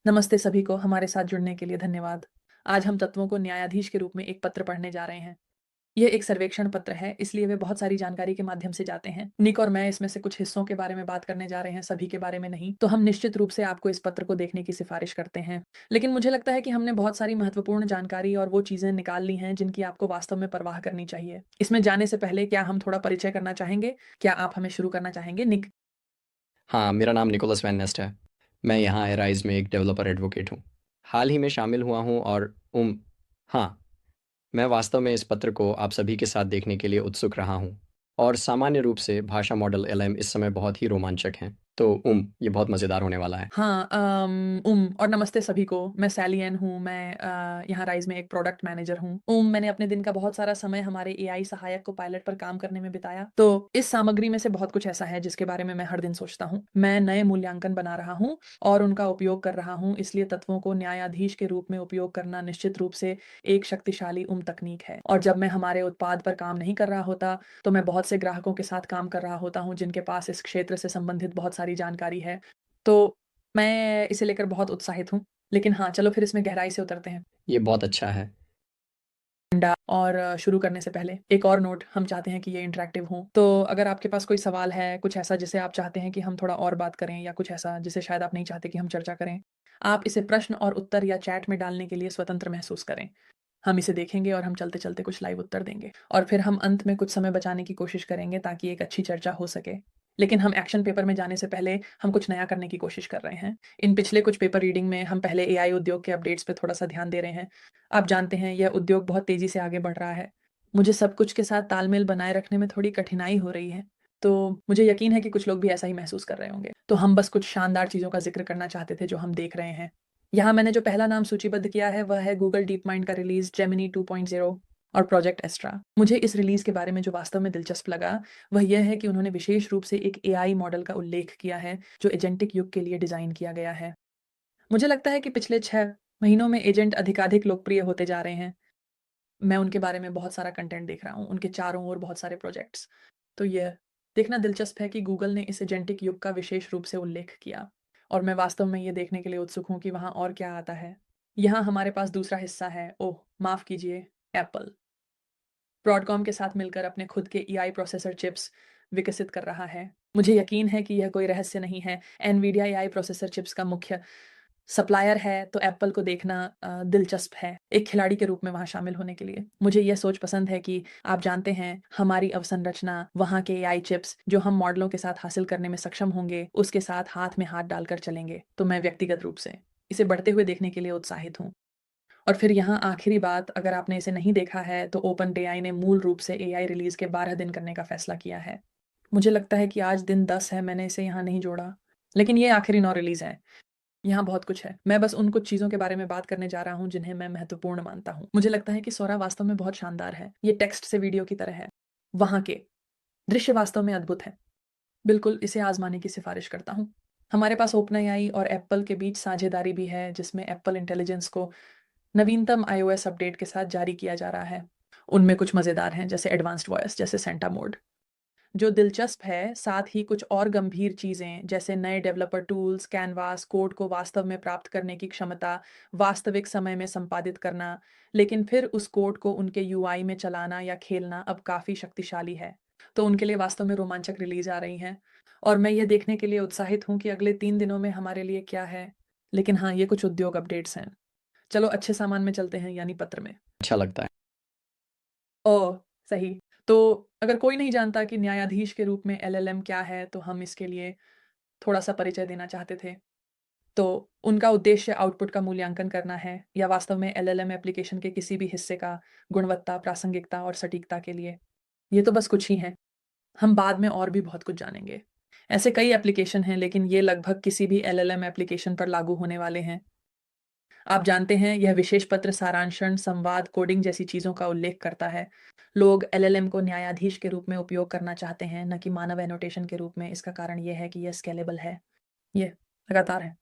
नमस्ते सभी को हमारे साथ जुड़ने के लिए धन्यवाद। आज हम तत्वों को न्यायाधीश के रूप में एक पत्र पढ़ने जा रहे हैं। यह एक सर्वेक्षण पत्र है, इसलिए वे बहुत सारी जानकारी के माध्यम से जाते हैं। निक और मैं इसमें से कुछ हिस्सों के बारे में बात करने जा रहे हैं, सभी के बारे में नहीं। तो हम निश्चित रूप से आपको इस पत्र को देखने की सिफारिश करते हैं। लेकिन मुझे लगता है कि हमने बहुत सारी महत्वपूर्ण जानकारी और वो चीज़ें निकाल ली हैं, जिनकी आपको वास्तव में परवाह करनी चाहिए। इसमें जाने से पहले क्या हम थोड़ा परिचय करना चाहेंगे? क्या आप हमें शुरू करना चाहेंगे, निक? हाँ, मेरा नाम निकोलस वैन नेस्ट है। मैं यहाँ एराइज़ में एक डेवलपर एडवोकेट हूँ। हाल ही में शामिल हुआ हूँ और हाँ, मैं वास्तव में इस पत्र को आप सभी के साथ देखने के लिए उत्सुक रहा हूँ। और सामान्य रूप से भाषा मॉडल एलएम इस समय बहुत ही रोमांचक हैं। तो ये बहुत मज़ेदार होने वाला है। हाँ, और नमस्ते सभी को। मैं सैली एन हूँ, मैं यहाँ राइज़ में एक प्रोडक्ट मैनेजर हूँ। मैंने अपने दिन का बहुत सारा समय हमारे एआई सहायक को पायलट पर काम करने में बिताया। तो इस सामग्री में से बहुत कुछ ऐसा है जिसके बारे में मैं हर दिन सोचता हूँ। मैं नए मूल्यांकन बना रहा हूँ और उनका उपयोग कर रहा हूँ, इसलिए तत्वों को न्यायाधीश के रूप में उपयोग करना निश्चित रूप से एक शक्तिशाली तकनीक है। और जब मैं हमारे उत्पाद पर काम नहीं कर रहा होता, तो मैं बहुत से ग्राहकों के साथ काम कर रहा होता हूँ, जिनके पास इस क्षेत्र से संबंधित बहुत सारी जानकारी है। तो मैं इसे लेकर बहुत उत्साहित हूँ। लेकिन हाँ, चलो फिर इसमें गहराई से उतरते हैं। ये बहुत अच्छा है। और शुरू करने से पहले एक और नोट, हम चाहते हैं कि ये इंटरैक्टिव हो। तो अगर आपके पास कोई सवाल है, कुछ ऐसा जिसे आप चाहते हैं कि हम थोड़ा और बात करें या कुछ ऐसा जिसे शायद आप नहीं चाहते कि हम चर्चा करें, आप इसे प्रश्न और उत्तर या चैट में डालने के लिए स्वतंत्र महसूस करें। हम इसे देखेंगे और हम चलते-चलते कुछ लाइव उत्तर देंगे। और फिर हम अंत में कुछ समय बचाने की कोशिश करेंगे ताकि एक अच्छी चर्चा हो सके। लेकिन हम एक्शन पेपर में जाने से पहले हम कुछ नया करने की कोशिश कर रहे हैं। इन पिछले कुछ पेपर रीडिंग में हम पहले एआई उद्योग के अपडेट्स पे थोड़ा-सा ध्यान दे रहे हैं। आप जानते हैं, यह उद्योग बहुत तेज़ी से आगे बढ़ रहा है। मुझे सब कुछ के साथ तालमेल बनाए रखने में थोड़ी कठिनाई हो रही है। तो मुझे यकीन है कि कुछ लोग भी ऐसा ही महसूस कर रहे होंगे। तो हम बस कुछ शानदार चीज़ों का ज़िक्र करना चाहते थे जो हम देख रहे हैं। यहाँ मैंने जो पहला नाम सूचीबद्ध किया है वह है गूगल डीप माइंड का रिलीज़ जेमिनी 2.0 और प्रोजेक्ट एस्ट्रा। मुझे इस रिलीज़ के बारे में जो वास्तव में दिलचस्प लगा, वह यह है कि उन्होंने विशेष रूप से एक एआई मॉडल का उल्लेख किया है, जो एजेंटिक युग के लिए डिज़ाइन किया गया है। मुझे लगता है कि पिछले 6 महीनों में एजेंट अधिकाधिक लोकप्रिय होते जा रहे हैं। मैं उनके बारे में बहुत सारा कंटेंट देख रहा हूँ, उनके चारों ओर बहुत सारे प्रोजेक्ट्स। तो यह देखना दिलचस्प है कि गूगल ने इस एजेंटिक युग का विशेष रूप से उल्लेख किया और मैं वास्तव में ये देखने के लिए उत्सुक हूँ कि वहाँ और क्या आता है। यहाँ हमारे पास दूसरा हिस्सा है, ओह! माफ़ कीजिए, एप्पल। ब्रॉडकॉम के साथ मिलकर अपने खुद के एआई प्रोसेसर चिप्स विकसित कर रहा है। मुझे यकीन है कि यह कोई रहस्य नहीं है। एनवीडिया एआई प्रोसेसर चिप्स का मुख्य सप्लायर है, तो एप्पल को देखना दिलचस्प है, एक खिलाड़ी के रूप में वहाँ शामिल होने के लिए। मुझे ये सोच पसंद है कि आप जानते हैं, हमारी अवसंरचना, वहाँ के एआई चिप्स जो हम मॉडलों के साथ हासिल करने में सक्षम होंगे, उसके साथ हाथ में हाथ डालकर चलेंगे। तो मैं व्यक्तिगत रूप से इसे बढ़ते हुए देखने के लिए उत्साहित हूँ। और फिर यहाँ आखिरी बात, अगर आपने इसे नहीं देखा है, तो ओपनएआई ने मूल रूप से एआई रिलीज़ के 12 दिन करने का फैसला किया है। मुझे लगता है कि आज दिन 10 है, मैंने इसे यहाँ नहीं जोड़ा। लेकिन ये आखिरी 9 रिलीज़ है। यहाँ बहुत कुछ है। मैं बस उन कुछ चीज़ों के बारे में बात करने जा रहा हूँ जिन्हें मैं महत्वपूर्ण मानता हूँ। मुझे लगता है कि सोरा वास्तव में बहुत शानदार है। ये टेक्स्ट से वीडियो की तरह है। वहाँ के दृश्य वास्तव में अद्भुत हैं। बिल्कुल इसे आज़माने की सिफ़ारिश करता हूँ। हमारे पास ओपनएआई और एप्पल के बीच साझेदारी भी है, जिसमें एप्पल इंटेलिजेंस को नवीनतम आईओएस अपडेट के साथ जारी किया जा रहा है। उनमें कुछ मज़ेदार हैं, जैसे एडवांस्ड वॉइस, जैसे सेंटा मोड। जो दिलचस्प है, साथ ही कुछ और गंभीर चीज़ें, जैसे नए डेवलपर टूल्स, कैनवास, कोड को वास्तव में प्राप्त करने की क्षमता, वास्तविक समय में संपादित करना, लेकिन फिर उस कोड को उनके यूआई में चलाना या खेलना अब काफ़ी शक्तिशाली है। तो उनके लिए वास्तव में रोमांचक रिलीज़ आ रही हैं और मैं ये देखने के लिए उत्साहित हूँ कि अगले 3 दिनों में हमारे लिए क्या है। लेकिन हाँ, ये कुछ उद्योग अपडेट्स हैं। चलो अच्छे सामान में चलते हैं, यानी पत्र में। अच्छा लगता है। ओह! सही। तो अगर कोई नहीं जानता कि न्यायाधीश के रूप में एलएलएम क्या है, तो हम इसके लिए थोड़ा-सा परिचय देना चाहते थे। तो उनका उद्देश्य आउटपुट का मूल्यांकन करना है या वास्तव में एलएलएम एप्लीकेशन के किसी भी हिस्से का गुणवत्ता, प्रासंगिकता और सटीकता के लिए। ये तो बस कुछ ही हैं। हम बाद में और भी बहुत कुछ जानेंगे। ऐसे कई एप्लीकेशन हैं, लेकिन ये लगभग किसी भी एलएलएम एप्लीकेशन पर लागू होने वाले हैं। आप जानते हैं, यह विशेष पत्र सारांशण, संवाद, कोडिंग जैसी चीज़ों का उल्लेख करता है। लोग एलएलएम को न्यायाधीश के रूप में उपयोग करना चाहते हैं, न कि मानव एनोटेशन के रूप में। इसका कारण ये है कि यह स्केलेबल है। ये लगातार है।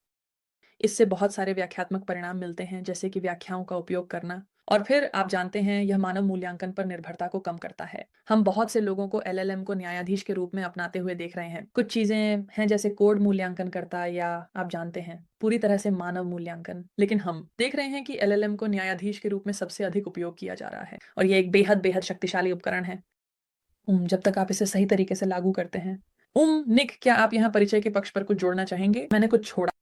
इससे बहुत सारे व्याख्यात्मक परिणाम मिलते हैं, जैसे कि व्याख्याओं का उपयोग करना और फिर आप जानते हैं यह मानव मूल्यांकन पर निर्भरता को कम करता है। हम बहुत से लोगों को एलएलएम को न्यायाधीश के रूप में अपनाते हुए देख रहे हैं। कुछ चीज़ें हैं जैसे कोड मूल्यांकन करता या आप जानते हैं पूरी तरह से मानव मूल्यांकन। लेकिन हम देख रहे हैं कि एलएलएम को न्यायाधीश के रूप में सबसे अधिक उपयोग किया जा रहा है और ये एक बेहद शक्तिशाली उपकरण है। जब तक आप इसे सही तरीके से लागू करते हैं। निक, क्या आप यहाँ परिचय के पक्ष पर कुछ जोड़ना चाहेंगे? मैंने कुछ छोड़ा।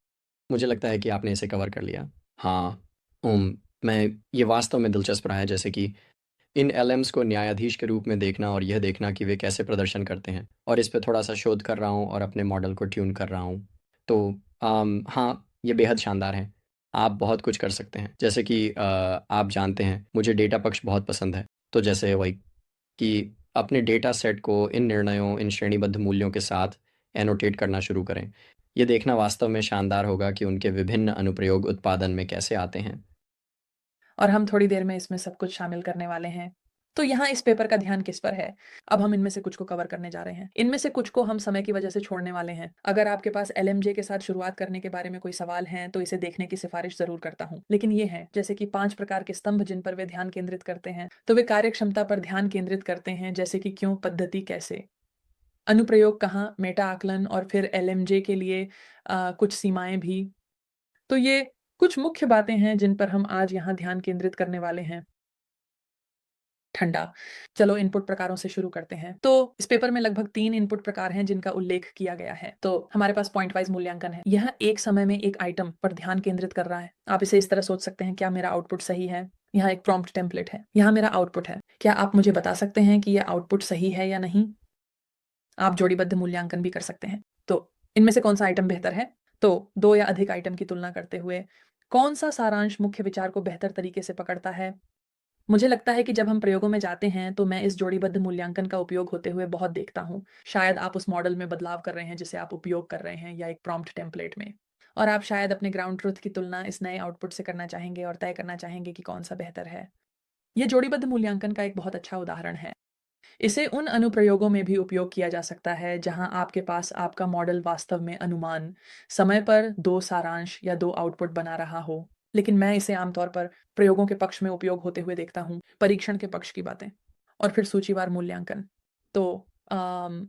मुझे लगता है कि आपने इसे कवर कर लिया। हाँ, मैं ये वास्तव में दिलचस्प रहा है जैसे कि इन एलएम्स को न्यायाधीश के रूप में देखना और यह देखना कि वे कैसे प्रदर्शन करते हैं और इस पे थोड़ा-सा शोध कर रहा हूँ और अपने मॉडल को ट्यून कर रहा हूँ। तो हाँ, ये बेहद शानदार है। आप बहुत कुछ कर सकते हैं। जैसे कि आप जानते हैं, मुझे डेटा पक्ष बहुत पसंद है। तो जैसे वही कि अपने डेटा सेट को इन निर्णयों, इन श्रेणीबद्ध मूल्यों के साथ एनोटेट करना शुरू करें। ये देखना वास्तव में शानदार होगा कि उनके विभिन्न अनुप्रयोग उत्पादन में कैसे आते हैं। और हम थोड़ी देर में इसमें सब कुछ शामिल करने वाले हैं। तो यहाँ इस पेपर का ध्यान किस पर है? अब हम इनमें से कुछ को कवर करने जा रहे हैं। इनमें से कुछ को हम समय की वजह से छोड़ने वाले हैं। अगर आपके पास एलएमजे के साथ शुरुआत करने के बारे में कोई सवाल हैं, तो इसे देखने की सिफारिश ज़रूर करता हूँ। लेकिन ये हैं, जैसे कि 5 प्रकार के स्तंभ जिन पर वे ध्यान केंद्रित करते हैं। तो वे कार्यक्षमता पर ध्यान केंद्रित करते हैं, जैसे कि क्यों, पद्धति कैसे, अनुप्रयोग कहाँ, मेटा आकलन और फिर एलएमजे के लिए कुछ सीमाएँ भी। तो ये कुछ मुख्य बातें हैं जिन पर हम आज यहाँ ध्यान केंद्रित करने वाले हैं। ठंडा। चलो इनपुट प्रकारों से शुरू करते हैं। तो इस पेपर में लगभग 3 इनपुट प्रकार हैं जिनका उल्लेख किया गया है। तो हमारे पास पॉइंट वाइज़ मूल्यांकन है। यह एक समय में एक आइटम पर ध्यान केंद्रित कर रहा है। आप इसे इस तरह सोच सकते हैं, क्या मेरा आउटपुट सही है? यहाँ एक प्रॉम्प्ट टेम्पलेट है। यहाँ मेरा आउटपुट है। क्या आप मुझे बता सकते हैं कि यह आउटपुट सही है या नहीं? आप जोड़ीबद्ध मूल्यांकन भी कर सकते हैं। तो इनमें से कौन-सा आइटम बेहतर है? तो 2 या अधिक आइटम की तुलना करते हुए कौन-सा सारांश मुख्य विचार को बेहतर तरीके से पकड़ता है? मुझे लगता है कि जब हम प्रयोगों में जाते हैं, तो मैं इस जोड़ीबद्ध मूल्यांकन का उपयोग होते हुए बहुत देखता हूँ। शायद आप उस मॉडल में बदलाव कर रहे हैं जिसे आप उपयोग कर रहे हैं या एक प्रॉम्प्ट टेम्पलेट में। और आप शायद अपने ग्राउंड ट्रुथ की तुलना इस नए आउटपुट से करना चाहेंगे और तय करना चाहेंगे कि कौन-सा बेहतर है। ये जोड़ीबद्ध मूल्यांकन का एक बहुत अच्छा उदाहरण है। इसे उन अनुप्रयोगों में भी उपयोग किया जा सकता है जहां आपके पास आपका मॉडल वास्तव में अनुमान समय पर 2 सारांश या 2 आउटपुट बना रहा हो। लेकिन मैं इसे आमतौर पर प्रयोगों के पक्ष में उपयोग होते हुए देखता हूँ, परीक्षण के पक्ष की बातें। और फिर सूचीवार मूल्यांकन। तो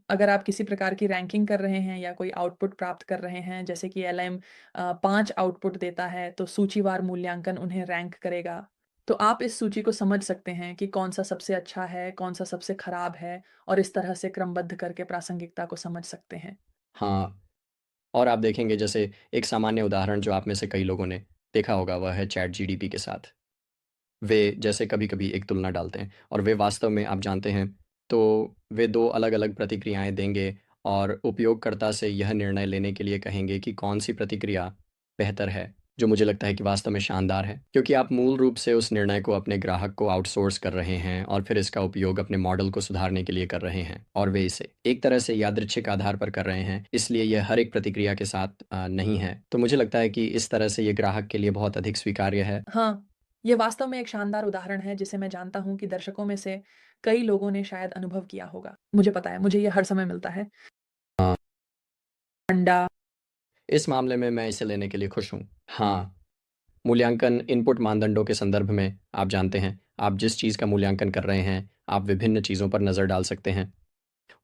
अगर आप किसी प्रकार की रैंकिंग कर रहे हैं या कोई आउटपुट प्राप्त कर रहे हैं, जैसे कि एलएम 5 आउटपुट देता है, तो सूचीवार मूल्यांकन उन्हें रैंक करेगा। तो आप इस सूची को समझ सकते हैं कि कौन-सा सबसे अच्छा है, कौन-सा सबसे खराब है और इस तरह से क्रमबद्ध करके प्रासंगिकता को समझ सकते हैं। हाँ, और आप देखेंगे जैसे एक सामान्य उदाहरण जो आप में से कई लोगों ने देखा होगा वह है चैट जीडीपी के साथ। वे जैसे कभी-कभी एक तुलना डालते हैं और वे वास्तव में आप जानते हैं, तो वे 2 अलग-अलग प्रतिक्रियाएँ देंगे और उपयोगकर्ता से यह निर्णय लेने के लिए कहेंगे कि कौन-सी प्रतिक्रिया बेहतर है, जो मुझे लगता है कि वास्तव में शानदार है। क्योंकि आप मूल रूप से उस निर्णय को अपने ग्राहक को आउटसोर्स कर रहे हैं और फिर इसका उपयोग अपने मॉडल को सुधारने के लिए कर रहे हैं और वे इसे एक तरह से यादृच्छिक आधार पर कर रहे हैं, इसलिए यह हर एक प्रतिक्रिया के साथ नहीं है। तो मुझे लगता है कि इस तरह से ये ग्राहक के लिए बहुत अधिक स्वीकार्य है। हाँ, ये वास्तव में एक शानदार उदाहरण है जिसे मैं जानता हूँ कि दर्शकों में से कई लोगों ने शायद अनुभव किया होगा। मुझे पता है, मुझे ये हर समय मिलता है। अंडा। इस मामले में मैं इसे लेने के लिए खुश हूँ। हाँ, मूल्यांकन इनपुट मानदंडों के संदर्भ में आप जानते हैं, आप जिस चीज़ का मूल्यांकन कर रहे हैं, आप विभिन्न चीज़ों पर नज़र डाल सकते हैं।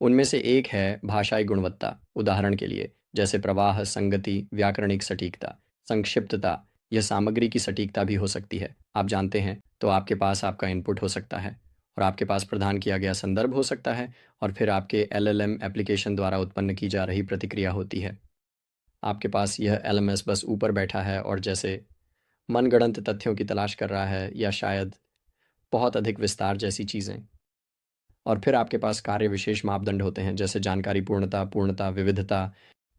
उनमें से एक है भाषाई गुणवत्ता, उदाहरण के लिए जैसे प्रवाह, संगति, व्याकरणिक सटीकता, संक्षिप्तता, यह सामग्री की सटीकता भी हो सकती है। आप जानते हैं, तो आपके पास आपका इनपुट हो सकता है और आपके पास प्रदान किया गया संदर्भ हो सकता है और फिर आपके एलएलएम एप्लीकेशन द्वारा उत्पन्न की जा रही प्रतिक्रिया होती है। आपके पास यह एलएमएस बस ऊपर बैठा है और जैसे मनगढ़ंत तथ्यों की तलाश कर रहा है या शायद बहुत अधिक विस्तार जैसी चीज़ें। और फिर आपके पास कार्य विशेष मापदंड होते हैं जैसे जानकारी पूर्णता, पूर्णता, विविधता।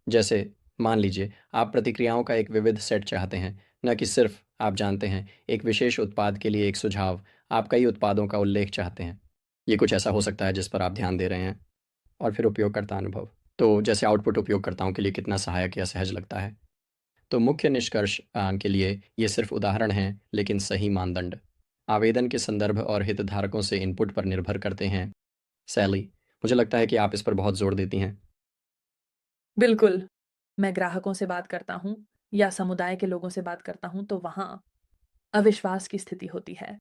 जैसे मान लीजिए आप प्रतिक्रियाओं का एक विविध सेट चाहते हैं, न कि सिर्फ आप जानते हैं एक विशेष उत्पाद के लिए एक सुझाव, आप कई उत्पादों का उल्लेख चाहते हैं। ये कुछ ऐसा हो सकता है जिस पर आप ध्यान दे रहे हैं। और फिर उपयोगकर्ता अनुभव। तो जैसे आउटपुट उपयोगकर्ताओं के लिए कितना सहायक या सहज लगता है। तो मुख्य निष्कर्ष के लिए ये सिर्फ उदाहरण हैं, लेकिन सही मानदंड आवेदन के संदर्भ और हितधारकों से इनपुट पर निर्भर करते हैं। सैली, मुझे लगता है कि आप इस पर बहुत जोर देती हैं। बिल्कुल, मैं ग्राहकों से बात करता हूँ या समुदाय के लोगों से बात करता हूँ, तो वहाँ अविश्वास की स्थिति होती है।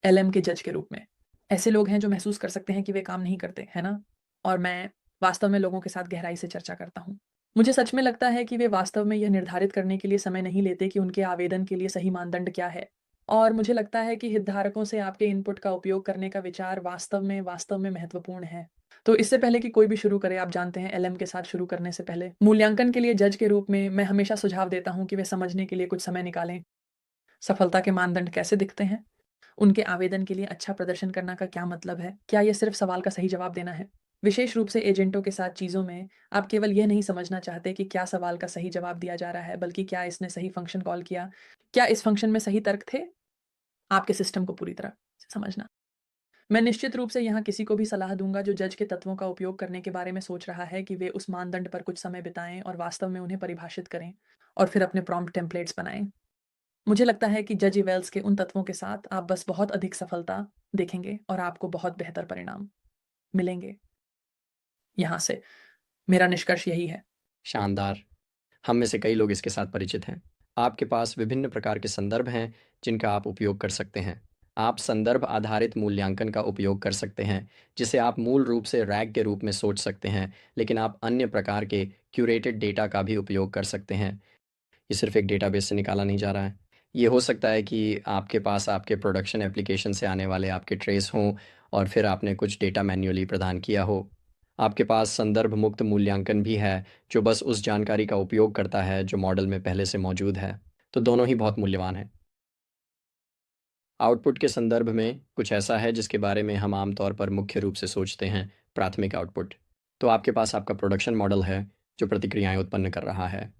एलएम के जज के रूप में। ऐसे लोग हैं जो महसूस कर सकते हैं कि वे काम नहीं करते, है ना? और मैं वास्तव में लोगों के साथ गहराई से चर्चा करता हूँ। मुझे सच में लगता है कि वे वास्तव में यह निर्धारित करने के लिए समय नहीं लेते कि उनके आवेदन के लिए सही मानदंड क्या है। और मुझे लगता है कि हितधारकों से आपके इनपुट का उपयोग करने का विचार वास्तव में महत्वपूर्ण है। तो इससे पहले कि कोई भी शुरू करे, आप जानते हैं एलएम के साथ शुरू करने से पहले मूल्यांकन के लिए जज के रूप में मैं हमेशा सुझाव देता हूँ कि वे समझने के लिए कुछ समय निकालें। सफलता के मानदंड कैसे दिखते हैं? उनके आवेदन के लिए अच्छा प्रदर्शन करना का क्या मतलब है? क्या ये सिर्फ सवाल का सही जवाब देना है? विशेष रूप से एजेंटों के साथ चीज़ों में, आप केवल यह नहीं समझना चाहते कि क्या सवाल का सही जवाब दिया जा रहा है, बल्कि क्या इसने सही फ़ंक्शन कॉल किया? क्या इस फ़ंक्शन में सही तर्क थे? आपके सिस्टम को पूरी तरह से समझना। मैं निश्चित रूप से यहाँ किसी को भी सलाह दूँगा जो जज के तत्वों का उपयोग करने के बारे में सोच रहा है कि वे उस मानदंड पर कुछ समय बिताएँ और वास्तव में उन्हें परिभाषित करें और फिर अपने प्रॉम्प्ट टेम्पलेट्स बनाएँ। मुझे लगता है कि जज इवेल्स के उन तत्वों के साथ आप बस बहुत अधिक सफलता देखेंगे और आपको बहुत बेहतर परिणाम मिलेंगे। यहाँ से मेरा निष्कर्ष यही है। शानदार। हम में से कई लोग इसके साथ परिचित हैं। आपके पास विभिन्न प्रकार के संदर्भ हैं जिनका आप उपयोग कर सकते हैं। आप संदर्भ आधारित मूल्यांकन का उपयोग कर सकते हैं, जिसे आप मूल रूप से रैग के रूप में सोच सकते हैं, लेकिन आप अन्य प्रकार के क्यूरेटेड डेटा का भी उपयोग कर सकते हैं। ये सिर्फ एक डेटाबेस से निकाला नहीं जा रहा है। ये हो सकता है कि आपके पास आपके प्रोडक्शन एप्लीकेशन से आने वाले आपके ट्रेस हों और फिर आपने कुछ डेटा मैन्युअली प्रदान किया हो। आपके पास संदर्भ मुक्त मूल्यांकन भी है, जो बस उस जानकारी का उपयोग करता है जो मॉडल में पहले से मौजूद है। तो दोनों ही बहुत मूल्यवान हैं। आउटपुट के संदर्भ में कुछ ऐसा है जिसके बारे में हम आमतौर पर मुख्य रूप से सोचते हैं, प्राथमिक आउटपुट। तो आपके पास आपका प्रोडक्शन मॉडल है जो प्रतिक्रियाएं उत्पन्न कर रहा है।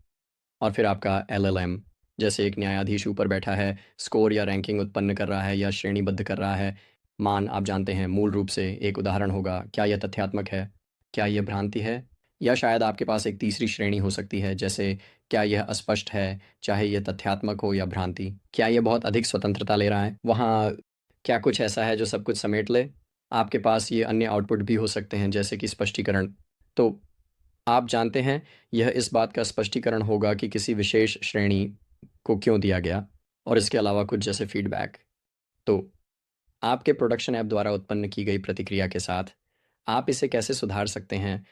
और फिर आपका एलएलएम, जैसे एक न्यायाधीश ऊपर बैठा है, स्कोर या रैंकिंग उत्पन्न कर रहा है या श्रेणीबद्ध कर रहा है। मान आप जानते हैं, मूल रूप से एक उदाहरण होगा, क्या यह तथ्यात्मक है, क्या यह भ्रांति है, या शायद आपके पास एक तीसरी श्रेणी हो सकती है, जैसे क्या यह अस्पष्ट है, चाहे यह तथ्यात्मक हो या भ्रांति, क्या यह बहुत अधिक स्वतंत्रता ले रहा है, वहाँ क्या कुछ ऐसा है जो सब कुछ समेट ले। आपके पास ये अन्य आउटपुट भी हो सकते हैं, जैसे कि स्पष्टीकरण। तो आप जानते हैं, यह इस बात का स्पष्टीकरण होगा कि किसी विशेष श्रेणी को क्यों दिया गया, और इसके अलावा कुछ जैसे फीडबैक। तो आपके प्रोडक्शन ऐप द्वारा उत्पन्न की गई प्रतिक्रिया के साथ आप इसे कैसे सुधार सकते हैं,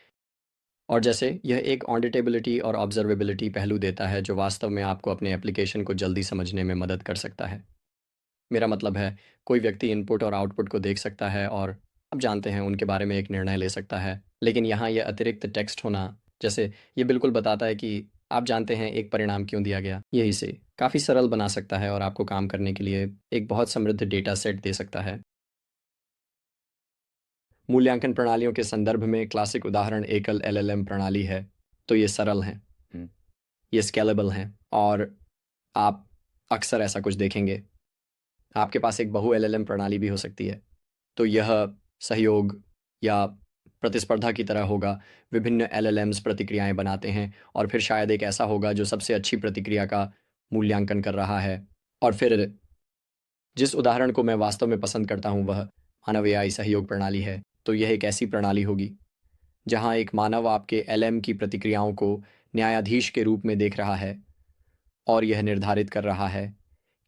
और जैसे यह एक ऑडिटेबिलिटी और ऑब्जर्वेबिलिटी पहलू देता है जो वास्तव में आपको अपने एप्लीकेशन को जल्दी समझने में मदद कर सकता है। मेरा मतलब है, कोई व्यक्ति इनपुट और आउटपुट को देख सकता है और आप जानते हैं उनके बारे में एक निर्णय ले सकता है, लेकिन यहाँ यह अतिरिक्त टेक्स्ट होना, जैसे ये बिल्कुल बताता है कि आप जानते हैं एक परिणाम क्यों दिया गया, यही से काफ़ी सरल बना सकता है और आपको काम करने के लिए एक बहुत समृद्ध डेटा सेट दे सकता है। मूल्यांकन प्रणालियों के संदर्भ में क्लासिक उदाहरण एकल एलएलएम प्रणाली है। तो ये सरल हैं, ये स्केलेबल हैं, और आप अक्सर ऐसा कुछ देखेंगे। आपके पास एक बहु एलएलएम प्रणाली भी हो सकती है। तो यह सहयोग या प्रतिस्पर्धा की तरह होगा। विभिन्न एलएलएम्स प्रतिक्रियाएं बनाते हैं और फिर शायद एक ऐसा होगा जो सबसे अच्छी प्रतिक्रिया का मूल्यांकन कर रहा है। और फिर जिस उदाहरण को मैं वास्तव में पसंद करता हूँ वह मानव एआई सहयोग प्रणाली है। तो यह एक ऐसी प्रणाली होगी जहाँ एक मानव आपके एलएम की प्रतिक्रियाओं को न्यायाधीश के रूप में देख रहा है और यह निर्धारित कर रहा है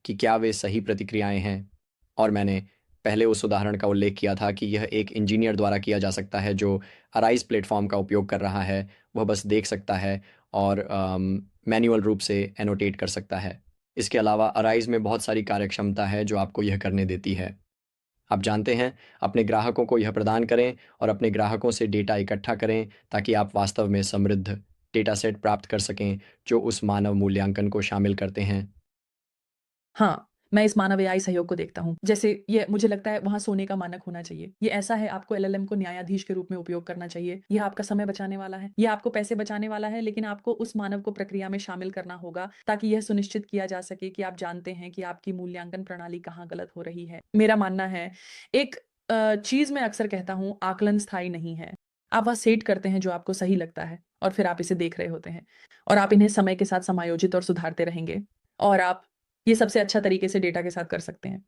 कि क्या वे सही प्रतिक्रियाएं हैं। और मैंने पहले उस उदाहरण का उल्लेख किया था कि यह एक इंजीनियर द्वारा किया जा सकता है जो अराइज प्लेटफॉर्म का उपयोग कर रहा है। वह बस देख सकता है और मैन्युअल रूप से एनोटेट कर सकता है। इसके अलावा अराइज में बहुत सारी कार्यक्षमता है जो आपको यह करने देती है। आप जानते हैं, अपने ग्राहकों को यह प्रदान करें और अपने ग्राहकों से डेटा इकट्ठा करें ताकि आप वास्तव में समृद्ध डेटा सेट प्राप्त कर सकें जो उस मानव मूल्यांकन को शामिल करते हैं। हाँ, मैं इस मानव एआई सहयोग को देखता हूँ। जैसे ये मुझे लगता है वहाँ सोने का मानक होना चाहिए। ये ऐसा है, आपको एलएलएम को न्यायाधीश के रूप में उपयोग करना चाहिए। ये आपका समय बचाने वाला है, ये आपको पैसे बचाने वाला है, लेकिन आपको उस मानव को प्रक्रिया में शामिल करना होगा ताकि यह सुनिश्चित किया जा सके कि आप जानते हैं कि आपकी मूल्यांकन प्रणाली कहाँ गलत हो रही है। मेरा मानना है, एक चीज़ मैं अक्सर कहता हूँ, आकलन स्थायी नहीं है। आप वहाँ सेट करते हैं जो आपको सही लगता है और फिर आप इसे देख रहे होते हैं और आप इन्हें समय के साथ समायोजित और सुधारते रहेंगे और आप ये सबसे अच्छा तरीके से डेटा के साथ कर सकते हैं।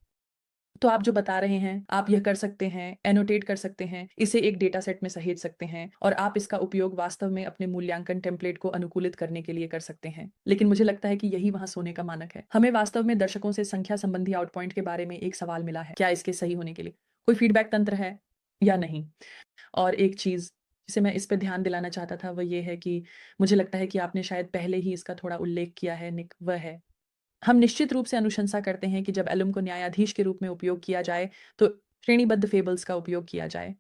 तो आप जो बता रहे हैं, आप यह कर सकते हैं, एनोटेट कर सकते हैं, इसे एक डेटा सेट में सहेज सकते हैं और आप इसका उपयोग वास्तव में अपने मूल्यांकन टेम्पलेट को अनुकूलित करने के लिए कर सकते हैं। लेकिन मुझे लगता है कि यही वहाँ सोने का मानक है। हमें वास्तव में दर्शकों से संख्या संबंधी आउट पॉइंट के बारे में एक सवाल मिला है, क्या इसके सही होने के लिए कोई फीडबैक तंत्र है या नहीं? और एक चीज़ जिसे मैं इस पे ध्यान दिलाना चाहता था, वो ये है कि मुझे लगता है कि आपने शायद पहले ही इसका थोड़ा उल्लेख किया है निक, वह है हम निश्चित रूप से अनुशंसा करते हैं कि जब एलुम को न्यायाधीश के रूप में उपयोग किया जाए, तो श्रेणीबद्ध फेबल्स का उपयोग किया जाए।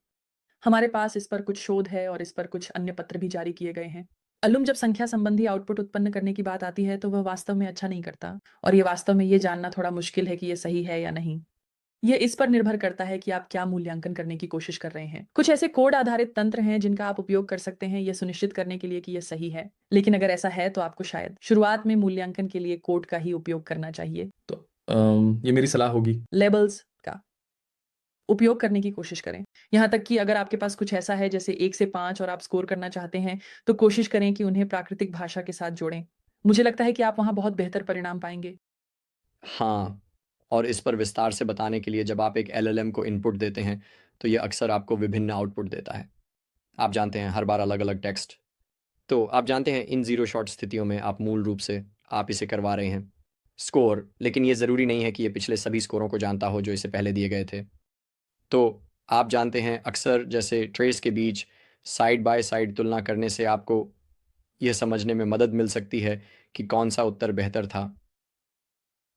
हमारे पास इस पर कुछ शोध है और इस पर कुछ अन्य पत्र भी जारी किए गए हैं। एलुम जब संख्या संबंधी आउटपुट उत्पन्न करने की बात आती है, तो वह वास्तव में अच्छा नहीं करता और ये वास्तव में ये जानना थोड़ा मुश्किल है कि ये सही है या नहीं। ये इस पर निर्भर करता है कि आप क्या मूल्यांकन करने की कोशिश कर रहे हैं। कुछ ऐसे कोड आधारित तंत्र हैं जिनका आप उपयोग कर सकते हैं यह सुनिश्चित करने के लिए कि यह सही है। लेकिन अगर ऐसा है तो आपको शायद शुरुआत में मूल्यांकन के लिए कोड का ही उपयोग करना चाहिए। तो ये मेरी सलाह होगी। लेबल्स का उपयोग करने की कोशिश करें। यहाँ तक कि अगर आपके पास कुछ ऐसा है जैसे 1 से 5 और आप स्कोर करना चाहते हैं, तो कोशिश करें कि उन्हें प्राकृतिक भाषा के साथ जोड़ें। मुझे लगता है कि आप वहाँ बहुत बेहतर परिणाम पाएँगे। हाँ, और इस पर विस्तार से बताने के लिए जब आप एक एलएलएम को इनपुट देते हैं, तो ये अक्सर आपको विभिन्न आउटपुट देता है। आप जानते हैं हर बार अलग-अलग टेक्स्ट। तो आप जानते हैं इन ज़ीरो शॉट स्थितियों में आप मूल रूप से आप इसे करवा रहे हैं। स्कोर, लेकिन ये ज़रूरी नहीं है कि ये पिछले सभी स्कोरों को जानता हो जो इसे पहले दिए गए थे। तो आप जानते हैं अक्सर जैसे ट्रेस के बीच साइड बाय साइड तुलना करने से आपको यह समझने में मदद मिल सकती है कि कौन-सा उत्तर बेहतर था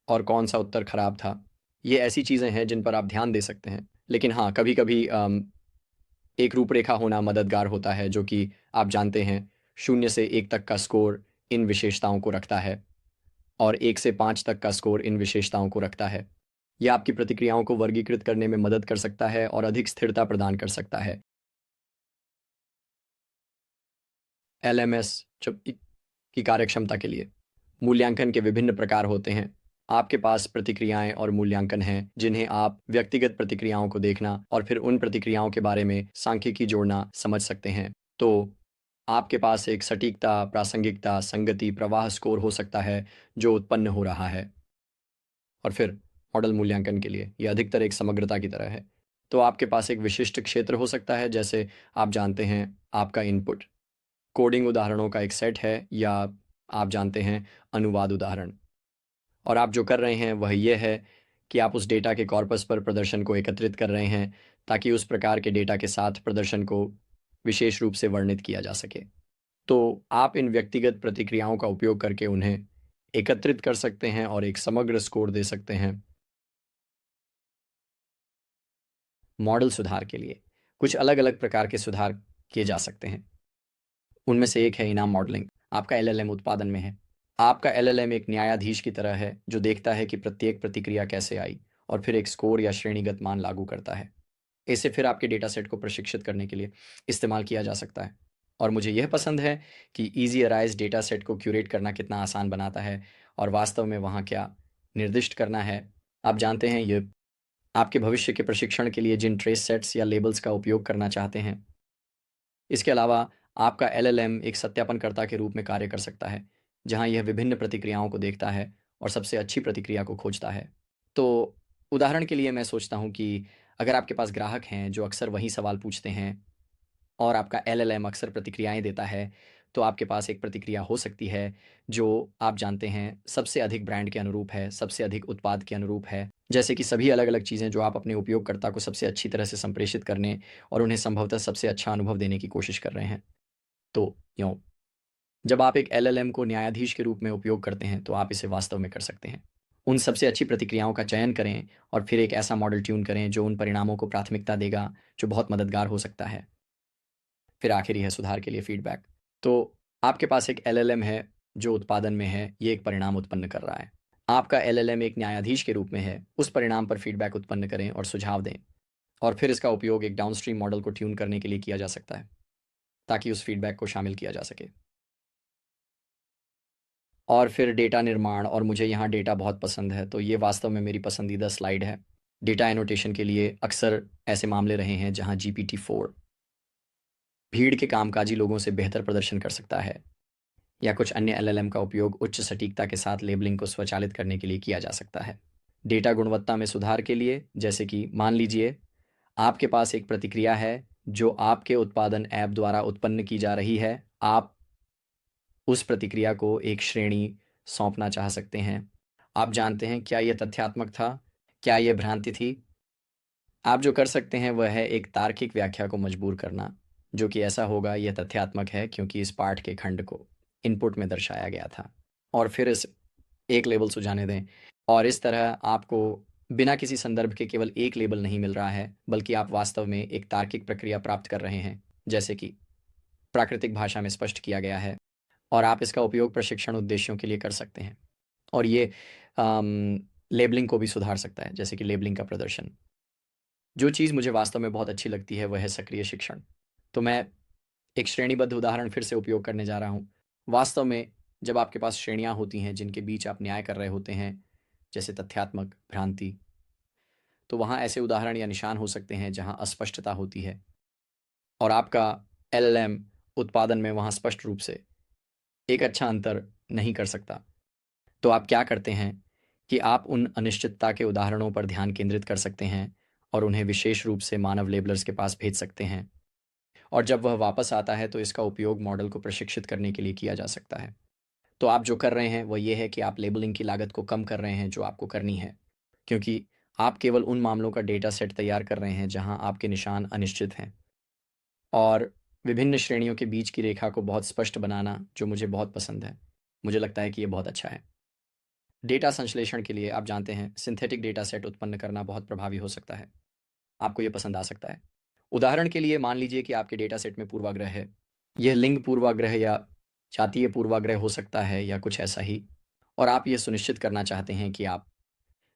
और कौन-सा उत्तर खराब था। ये ऐसी चीज़ें हैं जिन पर आप ध्यान दे सकते हैं। लेकिन हाँ, कभी-कभी एक रूपरेखा होना मददगार होता है जो कि आप जानते हैं 0 से 1 तक का स्कोर इन विशेषताओं को रखता है और 1 से 5 तक का स्कोर इन विशेषताओं को रखता है। यह आपकी प्रतिक्रियाओं को वर्गीकृत करने में मदद कर सकता है और अधिक स्थिरता प्रदान कर सकता है। एलएमएस की कार्यक्षमता के लिए मूल्यांकन के विभिन्न प्रकार होते हैं। आपके पास प्रतिक्रियाएं और मूल्यांकन हैं जिन्हें आप व्यक्तिगत प्रतिक्रियाओं को देखना और फिर उन प्रतिक्रियाओं के बारे में सांख्यिकी जोड़ना समझ सकते हैं। तो आपके पास एक सटीकता, प्रासंगिकता, संगति, प्रवाह स्कोर हो सकता है जो उत्पन्न हो रहा है। और फिर मॉडल मूल्यांकन के लिए यह अधिकतर एक समग्रता की तरह है। तो आपके पास एक विशिष्ट क्षेत्र हो सकता है जैसे आप जानते हैं आपका इनपुट कोडिंग उदाहरणों का एक सेट है या आप जानते हैं अनुवाद उदाहरण। और आप जो कर रहे हैं वह यह है कि आप उस डेटा के कॉर्पस पर प्रदर्शन को एकत्रित कर रहे हैं ताकि उस प्रकार के डेटा के साथ प्रदर्शन को विशेष रूप से वर्णित किया जा सके। तो आप इन व्यक्तिगत प्रतिक्रियाओं का उपयोग करके उन्हें एकत्रित कर सकते हैं और एक समग्र स्कोर दे सकते हैं। मॉडल सुधार के लिए कुछ अलग-अलग प्रकार के सुधार किए जा सकते हैं। उनमें से एक है इनाम मॉडलिंग। आपका एलएलएम उत्पादन में है। आपका एलएलएम एक न्यायाधीश की तरह है जो देखता है कि प्रत्येक प्रतिक्रिया कैसे आई और फिर एक स्कोर या श्रेणीगत मान लागू करता है। इसे फिर आपके डेटा सेट को प्रशिक्षित करने के लिए इस्तेमाल किया जा सकता है। और मुझे यह पसंद है कि ईजी अराइज डेटा सेट को क्यूरेट करना कितना आसान बनाता है और वास्तव में वहाँ क्या निर्दिष्ट करना है। आप जानते हैं ये आपके भविष्य के प्रशिक्षण के लिए जिन ट्रेस सेट्स या लेबल्स का उपयोग करना चाहते हैं। इसके अलावा आपका एलएलएम एक सत्यापनकर्ता के रूप में कार्य कर सकता है जहां यह विभिन्न प्रतिक्रियाओं को देखता है और सबसे अच्छी प्रतिक्रिया को खोजता है। तो उदाहरण के लिए मैं सोचता हूं कि अगर आपके पास ग्राहक हैं जो अक्सर वही सवाल पूछते हैं और आपका एलएलएम अक्सर प्रतिक्रियाएं देता है, तो आपके पास एक प्रतिक्रिया हो सकती है जो आप जानते हैं सबसे अधिक ब्रांड के अनुरूप है, सबसे अधिक उत्पाद के अनुरूप है। जैसे कि सभी अलग-अलग चीज़ें जो आप अपने उपयोगकर्ता को सबसे अच्छी तरह से संप्रेषित करने और उन्हें संभवतः सबसे अच्छा अनुभव देने की कोशिश कर रहे हैं। तो जब आप एक एलएलएम को न्यायाधीश के रूप में उपयोग करते हैं, तो आप इसे वास्तव में कर सकते हैं। उन सबसे अच्छी प्रतिक्रियाओं का चयन करें और फिर एक ऐसा मॉडल ट्यून करें जो उन परिणामों को प्राथमिकता देगा, जो बहुत मददगार हो सकता है। फिर आखिरी है सुधार के लिए फीडबैक। तो आपके पास एक एलएलएम है जो उत्पादन में है, ये एक परिणाम उत्पन्न कर रहा है। आपका एलएलएम एक न्यायाधीश के रूप में है, उस परिणाम पर फीडबैक उत्पन्न करें और सुझाव दें। और फिर इसका उपयोग एक डाउनस्ट्रीम मॉडल को ट्यून करने के लिए किया जा सकता है, ताकि उस फीडबैक को शामिल किया जा सके। और फिर डेटा निर्माण, और मुझे यहाँ डेटा बहुत पसंद है, तो ये वास्तव में मेरी पसंदीदा स्लाइड है। डेटा एनोटेशन के लिए अक्सर ऐसे मामले रहे हैं जहाँ GPT-4 भीड़ के कामकाजी लोगों से बेहतर प्रदर्शन कर सकता है, या कुछ अन्य एलएलएम का उपयोग उच्च सटीकता के साथ लेबलिंग को स्वचालित करने के लिए किया जा सकता है। डेटा गुणवत्ता में सुधार के लिए, जैसे कि मान लीजिए आपके पास एक प्रतिक्रिया है जो आपके उत्पादन ऐप द्वारा उत्पन्न की जा रही है, आप उस प्रतिक्रिया को एक श्रेणी सौंपना चाह सकते हैं। आप जानते हैं क्या यह तथ्यात्मक था? क्या यह भ्रांति थी? आप जो कर सकते हैं वह है एक तार्किक व्याख्या को मजबूर करना, जो कि ऐसा होगा यह तथ्यात्मक है क्योंकि इस पाठ के खंड को इनपुट में दर्शाया गया था। और फिर इस एक लेबल सुझाने दें, और इस तरह आपको बिना किसी संदर्भ के केवल एक लेबल नहीं मिल रहा है, बल्कि आप वास्तव में एक तार्किक प्रक्रिया प्राप्त कर रहे हैं, जैसे कि प्राकृतिक भाषा में स्पष्ट किया गया है। और आप इसका उपयोग प्रशिक्षण उद्देश्यों के लिए कर सकते हैं। और ये लेबलिंग को भी सुधार सकता है, जैसे कि लेबलिंग का प्रदर्शन। जो चीज़ मुझे वास्तव में बहुत अच्छी लगती है वह है सक्रिय शिक्षण। तो मैं एक श्रेणीबद्ध उदाहरण फिर से उपयोग करने जा रहा हूँ। वास्तव में जब आपके पास श्रेणियाँ होती हैं जिनके बीच आप न्याय कर रहे होते हैं, जैसे तथ्यात्मक, भ्रांति, तो वहाँ ऐसे उदाहरण या निशान हो सकते हैं जहाँ अस्पष्टता होती है, और आपका एलएलएम उत्पादन में वहाँ स्पष्ट रूप से एक अच्छा अंतर नहीं कर सकता। तो आप क्या करते हैं कि आप उन अनिश्चितता के उदाहरणों पर ध्यान केंद्रित कर सकते हैं और उन्हें विशेष रूप से मानव लेबलर्स के पास भेज सकते हैं, और जब वह वापस आता है तो इसका उपयोग मॉडल को प्रशिक्षित करने के लिए किया जा सकता है। तो आप जो कर रहे हैं वह ये है कि आप लेबलिंग की लागत को कम कर रहे हैं जो आपको करनी है, क्योंकि आप केवल उन मामलों का डेटा सेट तैयार कर रहे हैं जहां आपके निशान अनिश्चित हैं। और विभिन्न श्रेणियों के बीच की रेखा को बहुत स्पष्ट बनाना, जो मुझे बहुत पसंद है। मुझे लगता है कि ये बहुत अच्छा है। डेटा संश्लेषण के लिए आप जानते हैं सिंथेटिक डेटा सेट उत्पन्न करना बहुत प्रभावी हो सकता है। आपको ये पसंद आ सकता है। उदाहरण के लिए मान लीजिए कि आपके डेटा सेट में पूर्वाग्रह है। यह लिंग पूर्वाग्रह या जातीय पूर्वाग्रह हो सकता है या कुछ ऐसा ही, और आप ये सुनिश्चित करना चाहते हैं कि आप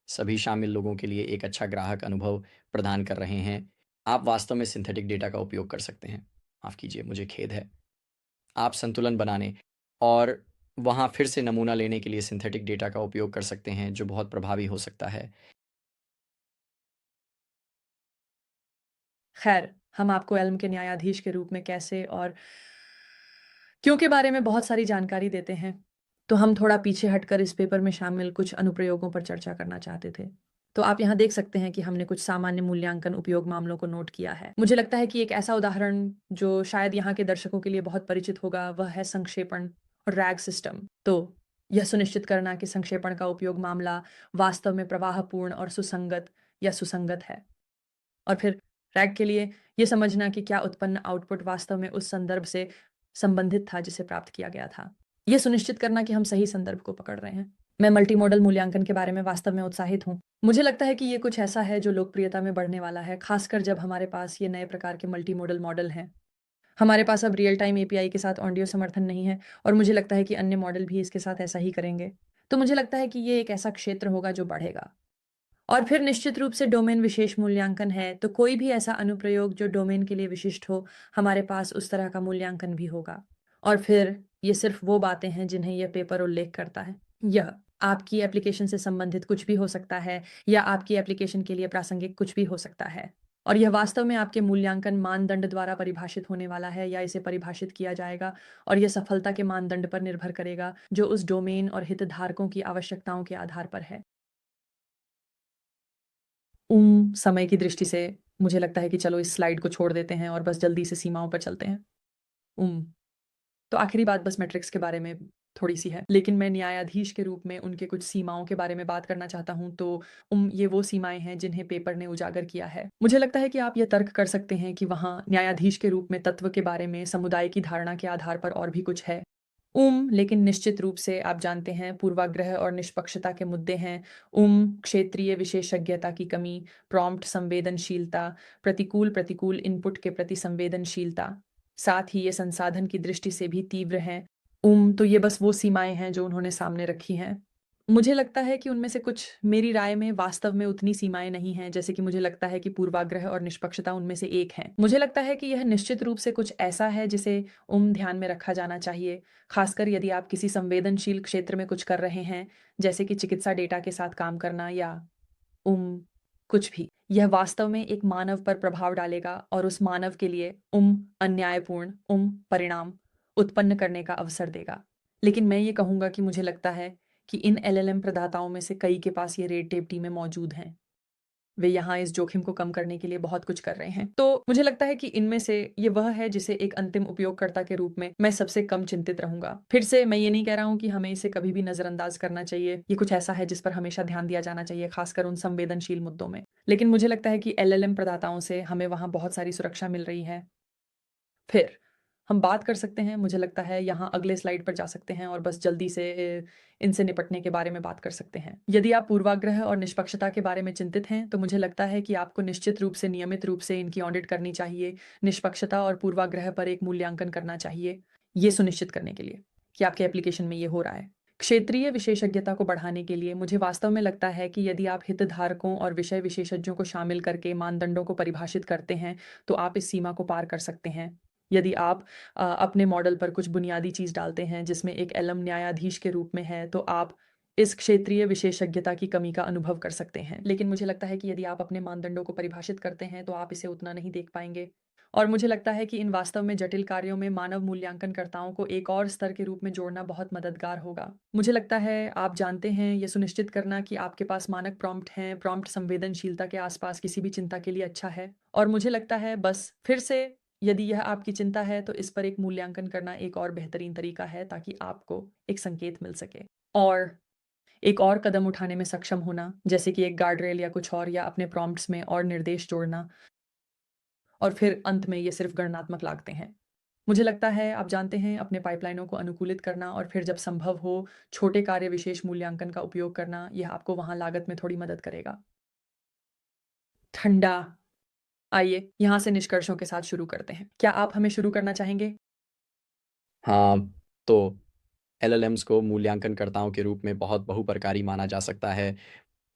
सभी शामिल लोगों के लिए एक अच्छा ग्राहक अनुभव प्रदान कर रहे हैं। आप वास्तव में सिंथेटिक डेटा का उपयोग कर सकते हैं। माफ़ कीजिए, मुझे खेद है। आप संतुलन बनाने और वहाँ फिर से नमूना लेने के लिए सिंथेटिक डेटा का उपयोग कर सकते हैं, जो बहुत प्रभावी हो सकता है। खैर, हम आपको एल्म के न्यायाधीश के रूप में कैसे और क्यों के बारे में बहुत सारी जानकारी देते हैं। तो हम थोड़ा पीछे हटकर इस पेपर में शामिल कुछ अनुप्रयोगों पर चर्चा करना चाहते थे। तो आप यहाँ देख सकते हैं कि हमने कुछ सामान्य मूल्यांकन उपयोग मामलों को नोट किया है। मुझे लगता है कि एक ऐसा उदाहरण जो शायद यहाँ के दर्शकों के लिए बहुत परिचित होगा, वह है संक्षेपण और रैग सिस्टम। तो यह सुनिश्चित करना कि संक्षेपण का उपयोग मामला वास्तव में प्रवाहपूर्ण और सुसंगत या सुसंगत है। और फिर रैग के लिए ये समझना कि क्या उत्पन्न आउटपुट वास्तव में उस संदर्भ से संबंधित था जिसे प्राप्त किया गया था। यह सुनिश्चित करना कि हम सही संदर्भ को पकड़ रहे हैं। मैं मल्टीमॉडल मूल्यांकन के बारे में वास्तव में उत्साहित हूँ। मुझे लगता है कि ये कुछ ऐसा है जो लोकप्रियता में बढ़ने वाला है, खासकर जब हमारे पास ये नए प्रकार के मल्टीमॉडल मॉडल हैं। हमारे पास अब रियल टाइम एपीआई के साथ ऑडियो समर्थन नहीं है, और मुझे लगता है कि अन्य मॉडल भी इसके साथ ऐसा ही करेंगे। तो मुझे लगता है कि ये एक ऐसा क्षेत्र होगा जो बढ़ेगा। और फिर निश्चित रूप से डोमेन विशेष मूल्यांकन है, तो कोई भी ऐसा अनुप्रयोग जो डोमेन के लिए विशिष्ट हो, हमारे पास उस तरह का मूल्यांकन भी होगा। और फिर ये सिर्फ वो बातें हैं जिन्हें यह पेपर उल्लेख करता है। यह आपकी एप्लीकेशन से संबंधित कुछ भी हो सकता है, या आपकी एप्लीकेशन के लिए प्रासंगिक कुछ भी हो सकता है। और यह वास्तव में आपके मूल्यांकन मानदंड द्वारा परिभाषित होने वाला है, या इसे परिभाषित किया जाएगा, और यह सफलता के मानदंड पर निर्भर करेगा जो उस डोमेन और हितधारकों की आवश्यकताओं के आधार पर है। समय की दृष्टि से मुझे लगता है कि चलो इस स्लाइड को छोड़ देते हैं और बस जल्दी से सीमाओं पर चलते हैं। उम, तो आखिरी बात बस मैट्रिक्स के बारे में थोड़ी-सी है, लेकिन मैं न्यायाधीश के रूप में उनके कुछ सीमाओं के बारे में बात करना चाहता हूँ। तो ये वो सीमाएँ हैं जिन्हें पेपर ने उजागर किया है। मुझे लगता है कि आप ये तर्क कर सकते हैं कि वहाँ न्यायाधीश के रूप में तत्व के बारे में समुदाय की धारणा के आधार पर और भी कुछ है। लेकिन निश्चित रूप से आप जानते हैं पूर्वाग्रह और निष्पक्षता के मुद्दे हैं। क्षेत्रीय विशेषज्ञता की कमी, प्रॉम्प्ट संवेदनशीलता, प्रतिकूल प्रतिकूल इनपुट के प्रति संवेदनशीलता, साथ ही ये संसाधन की दृष्टि से भी तीव्र हैं। तो ये बस वो सीमाएँ हैं जो उन्होंने सामने रखी हैं। मुझे लगता है कि उनमें से कुछ मेरी राय में वास्तव में उतनी सीमाएँ नहीं हैं, जैसे कि मुझे लगता है कि पूर्वाग्रह और निष्पक्षता उनमें से एक है। मुझे लगता है कि यह निश्चित रूप से कुछ ऐसा है जिसे ध्यान में रखा जाना चाहिए, खासकर यदि आप किसी संवेदनशील क्षेत्र में कुछ कर रहे हैं, जैसे कि चिकित्सा डेटा के साथ काम करना या कुछ भी। यह वास्तव में एक मानव पर प्रभाव डालेगा और उस मानव के लिए अन्यायपूर्ण परिणाम उत्पन्न करने का अवसर देगा। लेकिन मैं ये कहूँगा कि मुझे लगता है कि इन LLM प्रदाताओं में से कई के पास ये रेड टेप टीमें मौजूद हैं। वे यहाँ इस जोखिम को कम करने के लिए बहुत कुछ कर रहे हैं। तो मुझे लगता है कि इनमें से ये वह है जिसे एक अंतिम उपयोगकर्ता के रूप में मैं सबसे कम चिंतित रहूंगा। फिर से मैं ये नहीं कह रहा हूँ कि हमें इसे कभी भी नजरअंदाज करना चाहिए। ये कुछ ऐसा है जिस पर हमेशा ध्यान दिया जाना चाहिए, खासकर उन संवेदनशील मुद्दों में। लेकिन मुझे लगता है कि LLM प्रदाताओं से हमें वहाँ बहुत सारी सुरक्षा मिल रही है। फिर हम बात कर सकते हैं, मुझे लगता है यहाँ अगले स्लाइड पर जा सकते हैं और बस जल्दी से इनसे निपटने के बारे में बात कर सकते हैं। यदि आप पूर्वाग्रह और निष्पक्षता के बारे में चिंतित हैं, तो मुझे लगता है कि आपको निश्चित रूप से नियमित रूप से इनकी ऑडिट करनी चाहिए। निष्पक्षता और पूर्वाग्रह पर एक मूल्यांकन करना चाहिए, ये सुनिश्चित करने के लिए कि आपके एप्लीकेशन में ये हो रहा है। क्षेत्रीय विशेषज्ञता को बढ़ाने के लिए मुझे वास्तव में लगता है कि यदि आप हितधारकों और विषय विशेषज्ञों को शामिल करके मानदंडों को परिभाषित करते हैं, तो आप इस सीमा को पार कर सकते हैं। यदि आप अपने मॉडल पर कुछ बुनियादी चीज़ डालते हैं जिसमें एक एलम न्यायाधीश के रूप में है, तो आप इस क्षेत्रीय विशेषज्ञता की कमी का अनुभव कर सकते हैं। लेकिन मुझे लगता है कि यदि आप अपने मानदंडों को परिभाषित करते हैं, तो आप इसे उतना नहीं देख पाएंगे। और मुझे लगता है कि इन वास्तव में जटिल कार्यों में मानव मूल्यांकनकर्ताओं को एक और स्तर के रूप में जोड़ना बहुत मददगार होगा। मुझे लगता है आप जानते हैं, ये सुनिश्चित करना कि आपके पास मानक प्रॉम्प्ट हैं, प्रॉम्प्ट संवेदनशीलता के आसपास किसी भी चिंता के लिए अच्छा है। और मुझे लगता है बस फिर से, यदि यह आपकी चिंता है, तो इस पर एक मूल्यांकन करना एक और बेहतरीन तरीका है ताकि आपको एक संकेत मिल सके। और एक और कदम उठाने में सक्षम होना, जैसे कि एक गार्डरेल या कुछ और, या अपने प्रॉम्प्ट्स में और निर्देश जोड़ना। और फिर अंत में ये सिर्फ गणनात्मक लागतें हैं। मुझे लगता है आप जानते हैं, अपने पाइपलाइनों को अनुकूलित करना और फिर जब संभव हो छोटे कार्य विशेष मूल्यांकन का उपयोग करना, यह आपको वहाँ लागत में थोड़ी मदद करेगा। ठंडा। आइए यहाँ से निष्कर्षों के साथ शुरू करते हैं। क्या आप हमें शुरू करना चाहेंगे? हाँ, तो LLMs को मूल्यांकनकर्ताओं के रूप में बहुत बहुप्रकारी माना जा सकता है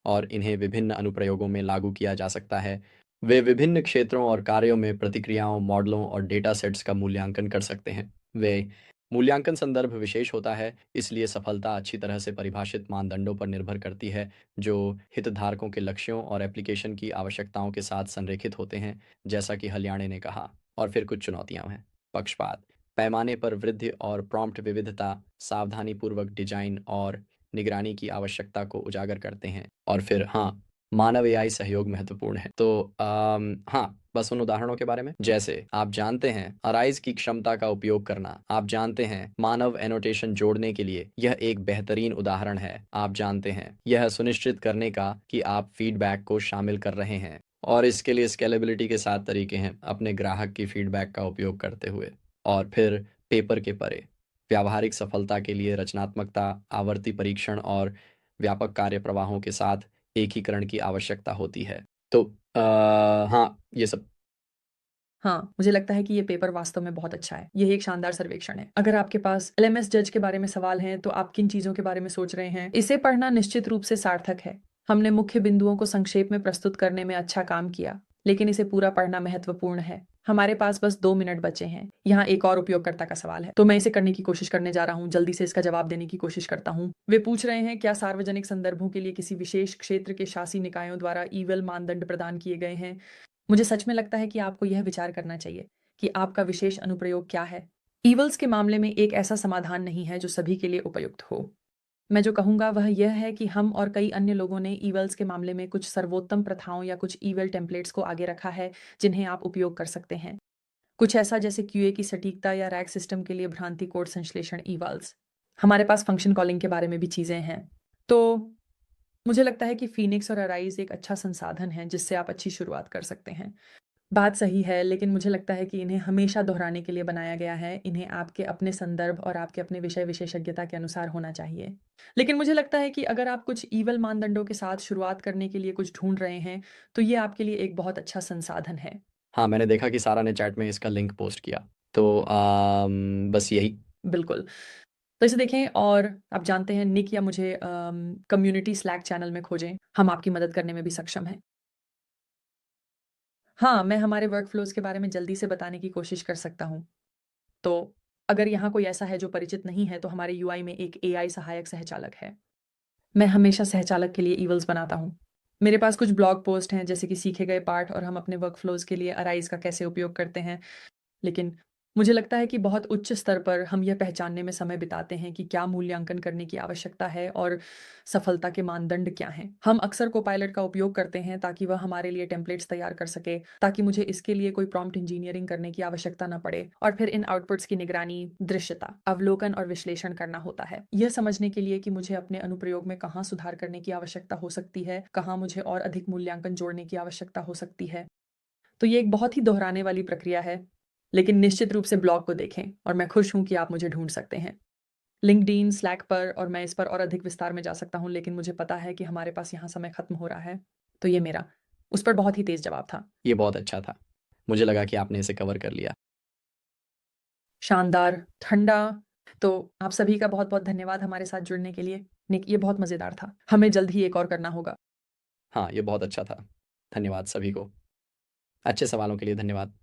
और इन्हें विभिन्न अनुप्रयोगों में लागू किया जा सकता है। वे विभिन्न क्षेत्रों और कार्यों में प्रतिक्रियाओं, मॉडलों और डेटा सेट्स का मूल्यांकन कर सकते हैं। वे मूल्यांकन संदर्भ विशेष होता है, इसलिए सफलता अच्छी तरह से परिभाषित मानदंडों पर निर्भर करती है, जो हितधारकों के लक्ष्यों और एप्लीकेशन की आवश्यकताओं के साथ संरेखित होते हैं, जैसा कि हल्याणे ने कहा। और फिर कुछ चुनौतियां हैं। पक्षपात, पैमाने पर वृद्धि और प्रॉम्प्ट विविधता, सावधानीपूर्वक डिजाइन और निगरानी की आवश्यकता को उजागर करते हैं। और फिर हाँ, मानव AI सहयोग महत्वपूर्ण है। तो हाँ, बस उन उदाहरणों के बारे में, जैसे आप जानते हैं अराइज की क्षमता का उपयोग करना, आप जानते हैं मानव एनोटेशन जोड़ने के लिए यह एक बेहतरीन उदाहरण है। आप जानते हैं यह सुनिश्चित करने का कि आप फीडबैक को शामिल कर रहे हैं, और इसके लिए स्केलेबिलिटी के 7 तरीके हैं अपने ग्राहक की फीडबैक का उपयोग करते हुए। और फिर पेपर के परे, व्यावहारिक सफलता के लिए रचनात्मकता, आवर्ती परीक्षण और व्यापक कार्य प्रवाहों के साथ एकीकरण की आवश्यकता होती है। तो हाँ, ये सब। हाँ, मुझे लगता है कि ये पेपर वास्तव में बहुत अच्छा है। यह एक शानदार सर्वेक्षण है। अगर आपके पास LMS जज के बारे में सवाल हैं, तो आप किन चीज़ों के बारे में सोच रहे हैं? इसे पढ़ना निश्चित रूप से सार्थक है। हमने मुख्य बिंदुओं को संक्षेप में प्रस्तुत करने में अच्छा काम किया, लेकिन इसे पूरा पढ़ना महत्वपूर्ण है। हमारे पास बस 2 मिनट बचे हैं। यहाँ एक और उपयोगकर्ता का सवाल है, तो मैं इसे करने की कोशिश करने जा रहा हूँ। जल्दी से इसका जवाब देने की कोशिश करता हूँ। वे पूछ रहे हैं, क्या सार्वजनिक संदर्भों के लिए किसी विशेष क्षेत्र के शासी निकायों द्वारा ईवेल मानदंड प्रदान किए गए हैं? मुझे सच में लगता है कि आपको यह विचार करना चाहिए कि आपका विशेष अनुप्रयोग क्या है। ईवल्स के मामले में एक ऐसा समाधान नहीं है जो सभी के लिए उपयुक्त हो। मैं जो कहूँगा वह यह है कि हम और कई अन्य लोगों ने ईवल्स के मामले में कुछ सर्वोत्तम प्रथाओं या कुछ ईवेल टेम्पलेट्स को आगे रखा है, जिन्हें आप उपयोग कर सकते हैं। कुछ ऐसा जैसे QA की सटीकता या रैग सिस्टम के लिए भ्रांति कोड संश्लेषण ईवल्स। हमारे पास फंक्शन कॉलिंग के बारे में भी चीज़ें हैं। तो मुझे लगता है कि फीनिक्स और अराइज एक अच्छा संसाधन है जिससे आप अच्छी शुरुआत कर सकते हैं। बात सही है, लेकिन मुझे लगता है कि इन्हें हमेशा दोहराने के लिए बनाया गया है। इन्हें आपके अपने संदर्भ और आपके अपने विषय विशेषज्ञता के अनुसार होना चाहिए। लेकिन मुझे लगता है कि अगर आप कुछ ईवल मानदंडों के साथ शुरुआत करने के लिए कुछ ढूंढ रहे हैं, तो ये आपके लिए एक बहुत अच्छा संसाधन है। हाँ, मैंने देखा कि सारा ने चैट में इसका लिंक पोस्ट किया। तो बस यही। बिल्कुल। तो इसे देखें, और आप जानते हैं निक या मुझे कम्युनिटी स्लैक चैनल में खोजें। हम आपकी मदद करने में भी सक्षम हैं। हाँ, मैं हमारे वर्कफ्लोज़ के बारे में जल्दी से बताने की कोशिश कर सकता हूँ। तो अगर यहाँ कोई ऐसा है जो परिचित नहीं है, तो हमारे UI में एक AI सहायक सहचालक है। मैं हमेशा सहचालक के लिए ईवल्स बनाता हूँ। मेरे पास कुछ ब्लॉग पोस्ट हैं, जैसे कि सीखे गए पाठ और हम अपने वर्कफ्लोज़ के लिए अराइज़ का कैसे उपयोग करते हैं। लेकिन मुझे लगता है कि बहुत उच्च स्तर पर हम यह पहचानने में समय बिताते हैं कि क्या मूल्यांकन करने की आवश्यकता है और सफलता के मानदंड क्या हैं। हम अक्सर कोपायलट का उपयोग करते हैं ताकि वह हमारे लिए टेम्पलेट्स तैयार कर सके, ताकि मुझे इसके लिए कोई प्रॉम्प्ट इंजीनियरिंग करने की आवश्यकता न पड़े और फिर इन आउटपुट्स की निगरानी, दृश्यता, अवलोकन और विश्लेषण करना होता है। यह समझने के लिए कि मुझे अपने अनुप्रयोग में कहाँ सुधार करने की आवश्यकता हो सकती है, कहाँ मुझे और अधिक मूल्यांकन जोड़ने की आवश्यकता हो सकती है। तो ये एक बहुत ही दोहराने वाली प्रक्रिया है, लेकिन निश्चित रूप से ब्लॉग को देखें और मैं खुश हूँ कि आप मुझे ढूँढ सकते हैं। लिंक्डइन, स्लैक पर और मैं इस पर और अधिक विस्तार में जा सकता हूँ, लेकिन मुझे पता है कि हमारे पास यहाँ समय खत्म हो रहा है। तो ये मेरा उस पर बहुत ही तेज़ जवाब था। ये बहुत अच्छा था। मुझे लगा कि आपने इसे कवर कर लिया। शानदार, ठंडा। तो आप सभी का बहुत-बहुत धन्यवाद हमारे साथ जुड़ने के लिए। निक ये बहुत मज़ेदार था। हमें जल्द ही एक और करना होगा। हाँ, ये बहुत अच्छा था। धन्यवाद सभी को। अच्छे सवालों के लिए धन्यवाद।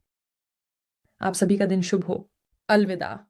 आप सभी का दिन शुभ हो। अलविदा।